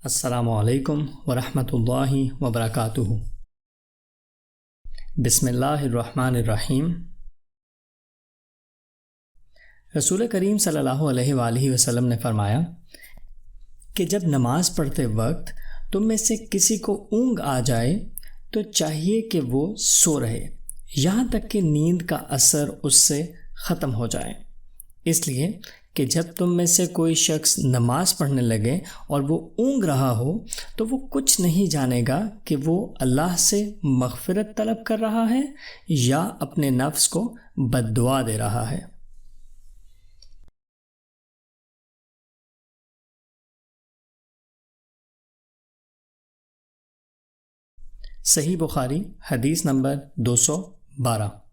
السلام علیکم ورحمۃ اللہ وبرکاتہ۔ بسم اللہ الرحمن الرحیم۔ رسول کریم صلی اللہ علیہ وآلہ وسلم نے فرمایا کہ جب نماز پڑھتے وقت تم میں سے کسی کو اونگ آ جائے تو چاہیے کہ وہ سو رہے یہاں تک کہ نیند کا اثر اس سے ختم ہو جائے، اس لیے کہ جب تم میں سے کوئی شخص نماز پڑھنے لگے اور وہ اونگ رہا ہو تو وہ کچھ نہیں جانے گا کہ وہ اللہ سے مغفرت طلب کر رہا ہے یا اپنے نفس کو بد دعا دے رہا ہے۔ صحیح بخاری حدیث نمبر 212۔